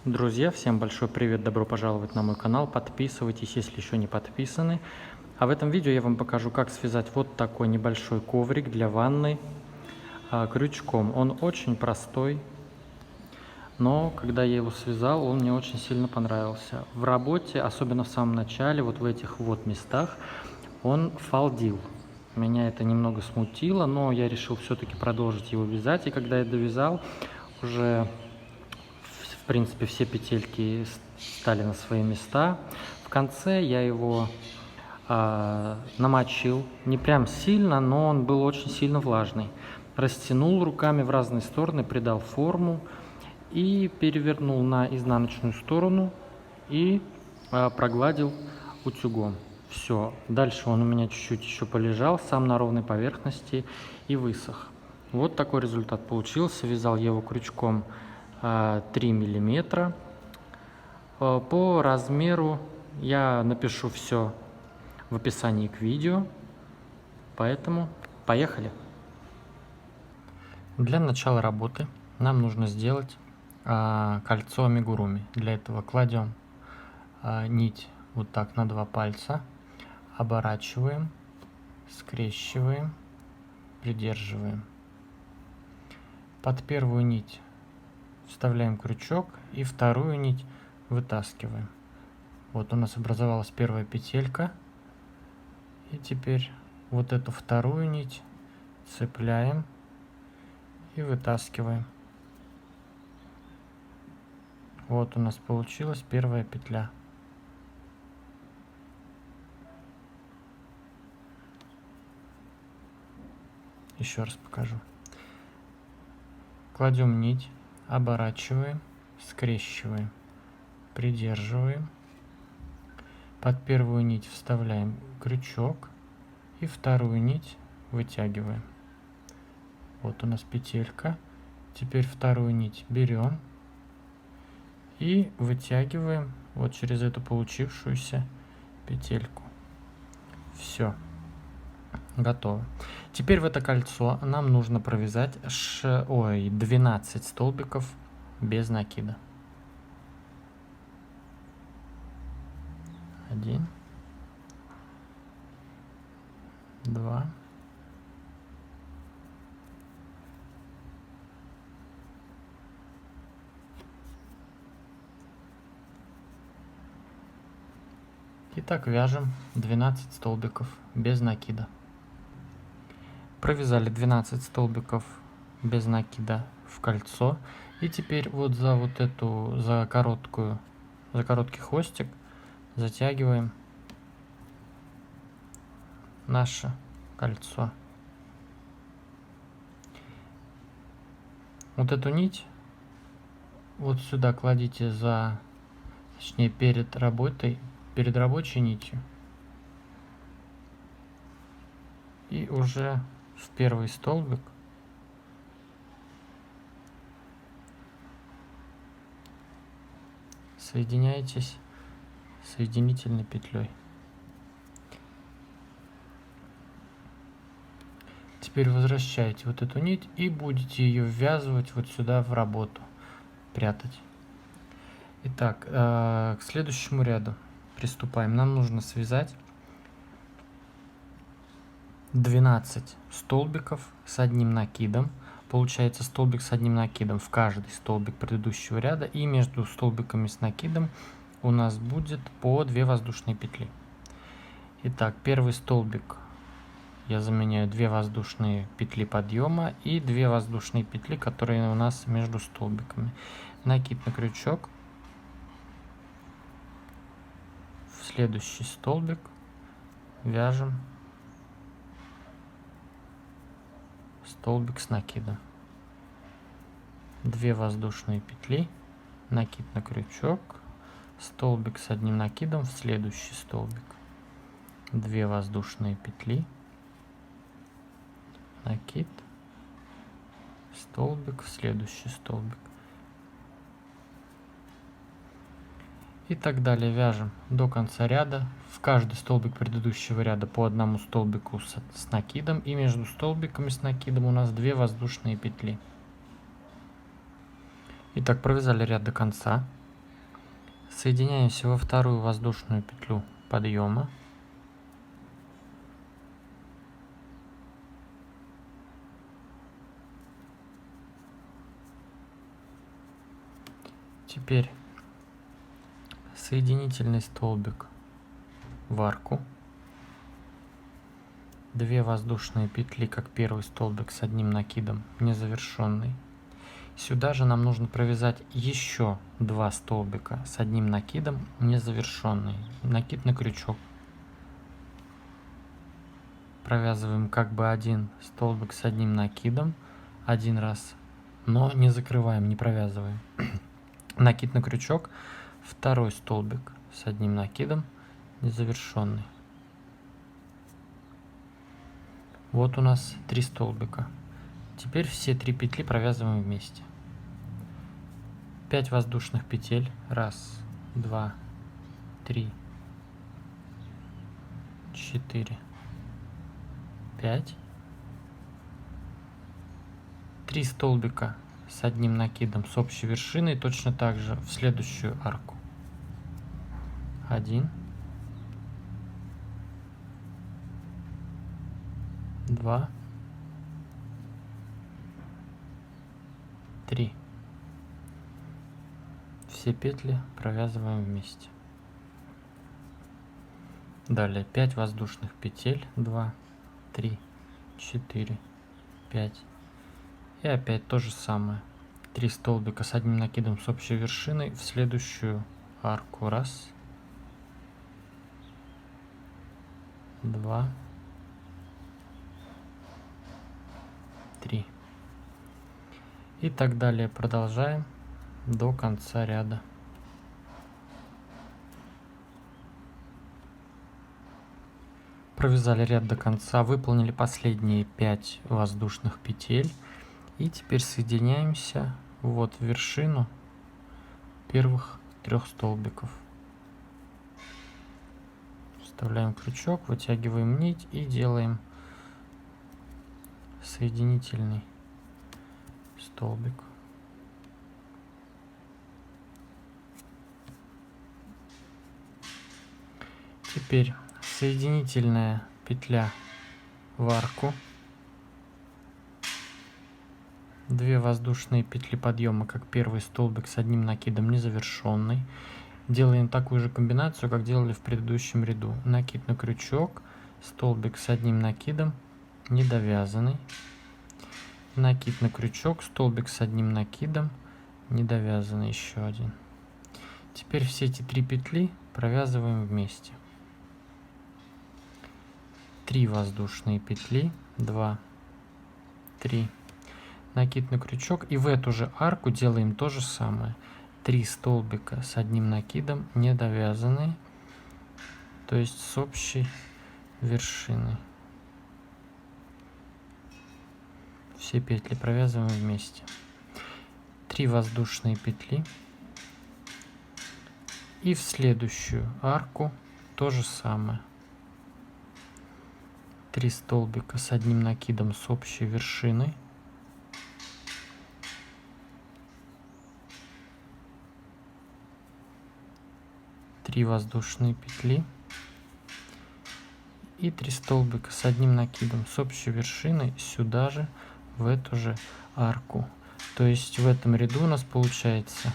Друзья, всем большой привет, добро пожаловать на мой канал, подписывайтесь, если еще не подписаны. А в этом видео я вам покажу, как связать вот такой небольшой коврик для ванны крючком. Он очень простой, но когда я его связал, он мне очень сильно понравился. В работе, особенно в самом начале, вот в этих вот местах, он фалдил. Меня это немного смутило, но я решил все-таки продолжить его вязать, и когда я довязал, уже в принципе все петельки стали на свои места. В конце я его намочил, не прям сильно, но он был очень сильно влажный. Растянул руками в разные стороны, придал форму и перевернул на изнаночную сторону и прогладил утюгом. Все. Дальше он у меня чуть-чуть еще полежал сам на ровной поверхности и высох. Вот такой результат получился. Вязал я его крючком 3 миллиметра. По размеру я напишу все в описании к видео, поэтому поехали. Для начала работы нам нужно сделать кольцо амигуруми. Для этого кладем нить вот так на 2 пальца, оборачиваем, скрещиваем, придерживаем. Под первую нить вставляем крючок и вторую нить вытаскиваем. Вот у нас образовалась первая петелька. И теперь вот эту вторую нить цепляем и вытаскиваем. Вот у нас получилась первая петля. Еще раз покажу. Кладем нить, оборачиваем, скрещиваем, придерживаем. Под первую нить вставляем крючок и вторую нить вытягиваем. Вот у нас петелька. Теперь вторую нить берем и вытягиваем вот через эту получившуюся петельку. Все. Готово. Теперь в это кольцо нам нужно провязать 12 столбиков без накида. 1, 2, 3. Итак, вяжем 12 столбиков без накида. Провязали 12 столбиков без накида в кольцо. И теперь вот за короткий хвостик затягиваем наше кольцо. Вот эту нить вот сюда кладите точнее перед рабочей нитью. И уже в первый столбик соединяйтесь соединительной петлей. Теперь возвращаете вот эту нить и будете ее ввязывать вот сюда в работу, прятать. Итак, к следующему ряду приступаем. Нам нужно связать 12 столбиков с одним накидом. Получается столбик с одним накидом в каждый столбик предыдущего ряда, и между столбиками с накидом у нас будет по 2 воздушные петли. Итак, первый столбик я заменяю 2 воздушные петли подъема и 2 воздушные петли, которые у нас между столбиками. Накид на крючок. В следующий столбик вяжем столбик с накидом. 2 воздушные петли, накид на крючок, столбик с одним накидом в следующий столбик. 2 воздушные петли, накид, столбик в следующий столбик. И так далее вяжем до конца ряда. В каждый столбик предыдущего ряда по одному столбику с накидом, и между столбиками с накидом у нас 2 воздушные петли. Итак, провязали ряд до конца. Соединяемся во вторую воздушную петлю подъема. Теперь соединительный столбик в арку, 2 воздушные петли, как первый столбик с одним накидом, незавершенный. Сюда же нам нужно провязать еще 2 столбика с одним накидом, незавершенный. Накид на крючок. Провязываем как бы один столбик с одним накидом один раз, но не закрываем, не провязываем. Накид на крючок, второй столбик с одним накидом, незавершенный. Вот у нас 3 столбика. Теперь все 3 петли провязываем вместе. 5 воздушных петель. 1, 2, 3, 4, 5. 3 столбика с одним накидом с общей вершиной точно так же в следующую арку. 1, 2, 3. Все петли провязываем вместе. Далее 5 воздушных петель. 2, 3, 4, 5. И опять то же самое. 3 столбика с одним накидом с общей вершиной в следующую арку. 1, 2, 3. И так далее продолжаем до конца ряда. Провязали ряд до конца, выполнили последние 5 воздушных петель. И теперь соединяемся вот в вершину первых 3 столбиков. Вставляем крючок, вытягиваем нить и делаем соединительный столбик. Теперь соединительная петля в арку, 2 воздушные петли подъема, как первый столбик с одним накидом незавершенный. Делаем такую же комбинацию, как делали в предыдущем ряду. Накид на крючок, столбик с одним накидом недовязанный, накид на крючок, столбик с одним накидом недовязанный, еще один. Теперь все эти 3 петли провязываем вместе. 3 воздушные петли, 2, 3, накид на крючок, и в эту же арку делаем то же самое. 3 столбика с одним накидом недовязанные, то есть с общей вершиной. Все петли провязываем вместе. 3 воздушные петли, и в следующую арку то же самое. 3 столбика с одним накидом с общей вершиной. Три воздушные петли и 3 столбика с одним накидом с общей вершиной сюда же, в эту же арку. То есть в этом ряду у нас получается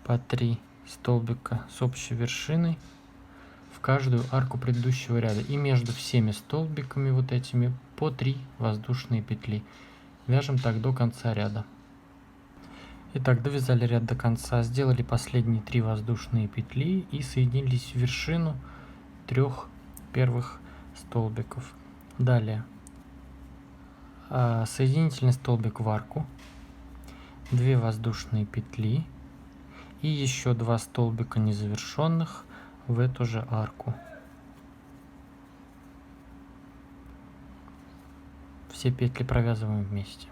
по 3 столбика с общей вершиной в каждую арку предыдущего ряда. И между всеми столбиками вот этими по 3 воздушные петли. Вяжем так до конца ряда. Итак, довязали ряд до конца, сделали последние 3 воздушные петли и соединились в вершину 3 первых столбиков. Далее соединительный столбик в арку, 2 воздушные петли и еще 2 столбика незавершенных в эту же арку. Все петли провязываем вместе.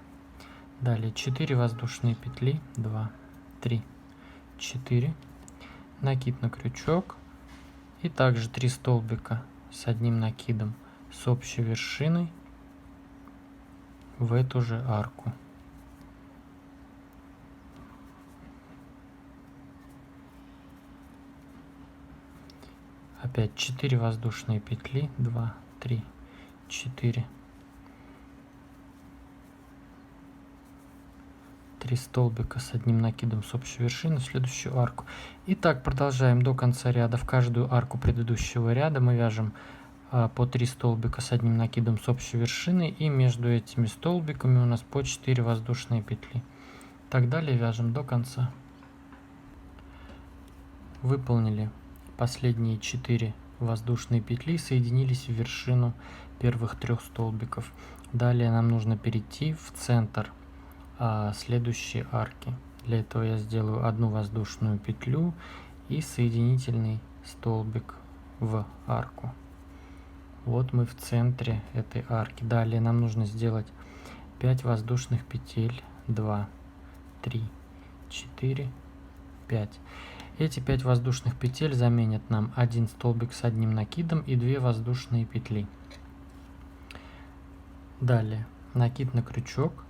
Далее 4 воздушные петли, 2, 3, 4, накид на крючок и также 3 столбика с одним накидом с общей вершиной в эту же арку. опять 4 воздушные петли, 2, 3, 4, 3 столбика с одним накидом с общей вершины в следующую арку. И так продолжаем до конца ряда. В каждую арку предыдущего ряда мы вяжем по 3 столбика с одним накидом с общей вершины, и между этими столбиками у нас по 4 воздушные петли. Так далее вяжем до конца. Выполнили последние 4 воздушные петли, соединились в вершину первых 3 столбиков. Далее нам нужно перейти в центр следующей арки. Для этого я сделаю одну воздушную петлю и соединительный столбик в арку. Вот мы в центре этой арки. Далее нам нужно сделать 5 воздушных петель. 2, 3, 4, 5. Эти 5 воздушных петель заменят нам один столбик с одним накидом и 2 воздушные петли. Далее накид на крючок,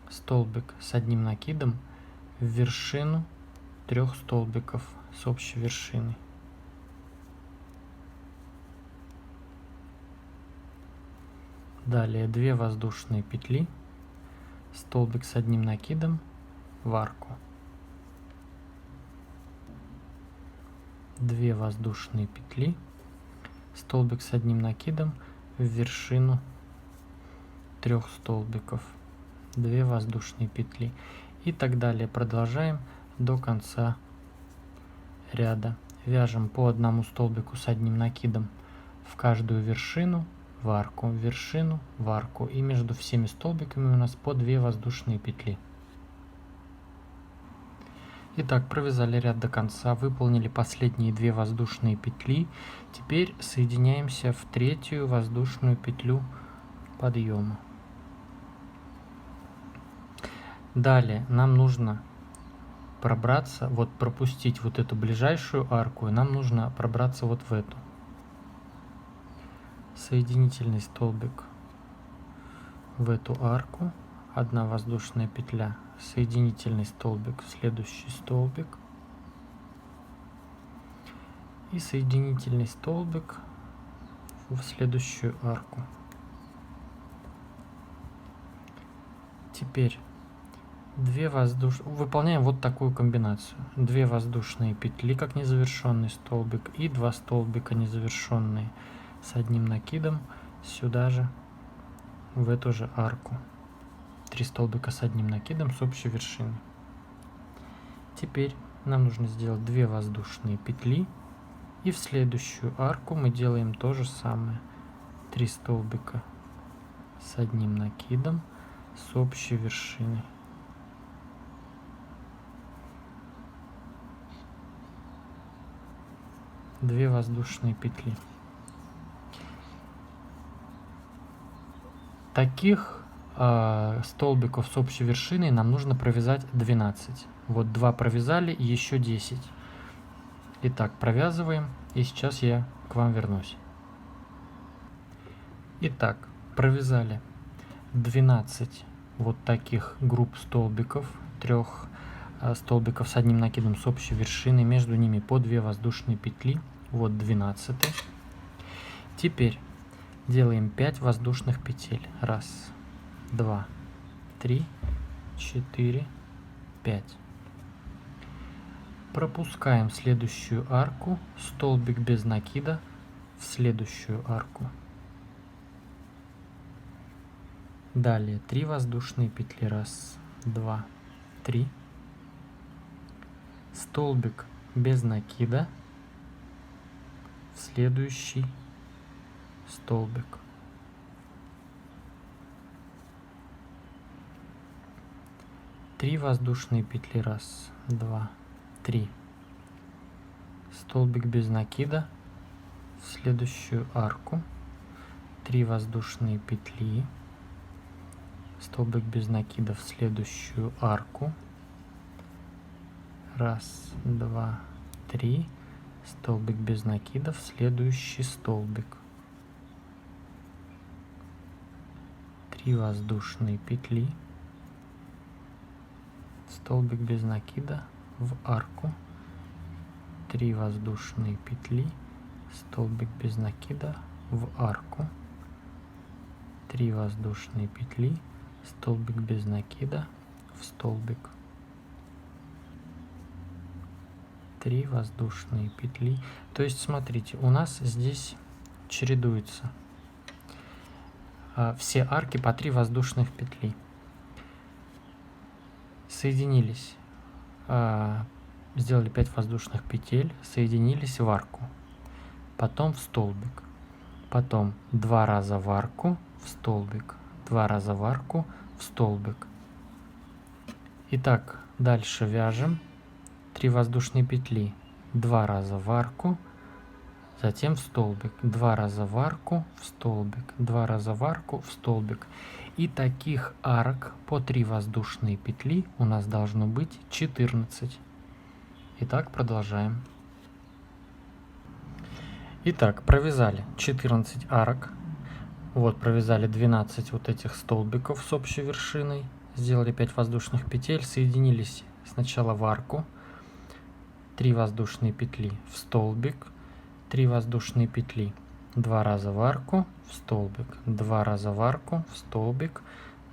столбик с одним накидом в вершину 3 столбиков с общей вершиной. Далее 2 воздушные петли, столбик с одним накидом в арку. 2 воздушные петли, столбик с одним накидом в вершину 3 столбиков, 2 воздушные петли. И так далее продолжаем до конца ряда. Вяжем по одному столбику с одним накидом в каждую вершину, в арку, в вершину, в арку. И между всеми столбиками у нас по 2 воздушные петли. Итак, провязали ряд до конца, выполнили последние 2 воздушные петли. Теперь соединяемся в 3-ю воздушную петлю подъема. Далее нам нужно пробраться, вот пропустить вот эту ближайшую арку, и нам нужно пробраться вот в эту. Соединительный столбик в эту арку, 1 воздушная петля, соединительный столбик в следующий столбик и соединительный столбик в следующую арку. Теперь выполняем вот такую комбинацию. 2 воздушные петли как незавершенный столбик и 2 столбика незавершенные с одним накидом сюда же, в эту же арку. 3 столбика с одним накидом с общей вершины. Теперь нам нужно сделать 2 воздушные петли, и в следующую арку мы делаем то же самое. 3 столбика с одним накидом с общей вершиной. Две воздушные петли. Таких столбиков с общей вершиной нам нужно провязать 12. Вот 2 провязали, еще 10. Итак, провязываем, и сейчас я к вам вернусь. Итак, провязали 12 вот таких групп столбиков, 3 столбиков с одним накидом с общей вершиной, между ними по 2 воздушные петли, вот 12. Теперь делаем 5 воздушных петель. 1, 2, 3, 4, 5. Пропускаем следующую арку, столбик без накида в следующую арку. Далее 3 воздушные петли. 1, 2, 3. Столбик без накида в следующий столбик. Три воздушные петли. 1, 2, 3. Столбик без накида в следующую арку. 3 воздушные петли. Столбик без накида в следующую арку. 1, 2, 3. Столбик без накида в следующий столбик. 3 воздушные петли. Столбик без накида в арку. 3 воздушные петли столбик без накида в арку, 3 воздушные петли, столбик без накида в столбик, 3 воздушные петли. То есть смотрите, у нас здесь чередуются все арки по 3 воздушных петли. Соединились, сделали 5 воздушных петель, соединились в арку, потом в столбик, потом 2 раза в арку, в столбик, 2 раза в арку, в столбик. Итак, дальше вяжем 3 воздушные петли, 2 раза в арку, затем в столбик, 2 раза в арку, в столбик, 2 раза в арку, в столбик. И таких арок по 3 воздушные петли у нас должно быть 14. Итак, продолжаем. Итак, провязали 14 арок. Вот, провязали 12 вот этих столбиков с общей вершиной. Сделали 5 воздушных петель, соединились сначала в арку, 3 воздушные петли в столбик, 3 воздушные петли, 2 раза в арку, в столбик, 2 раза в арку, в столбик,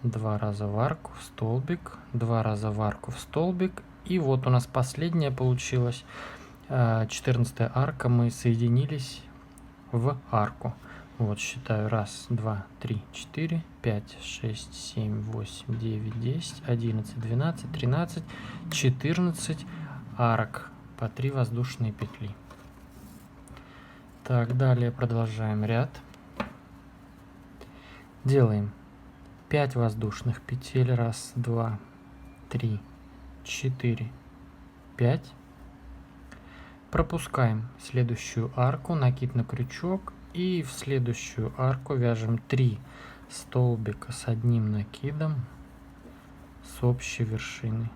2 раза в арку, в столбик, 2 раза в арку, в столбик. И вот у нас последняя получилась, 14 арка, мы соединились в арку. Вот считаю: 1, 2, 3, 4, 5, 6, 7, 8, 9, 10, 11, 12, 13, 14 арок по 3 воздушные петли. Так, далее продолжаем ряд. Делаем 5 воздушных петель. 1, 2, 3, 4, 5. Пропускаем следующую арку, накид на крючок, и в следующую арку вяжем 3 столбика с одним накидом с общей вершиной.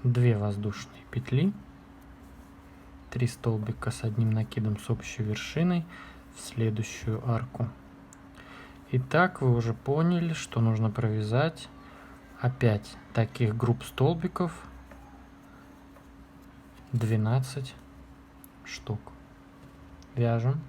Две воздушные петли, 3 столбика с одним накидом с общей вершиной в следующую арку. Итак, вы уже поняли, что нужно провязать опять таких групп столбиков 12 штук. Вяжем.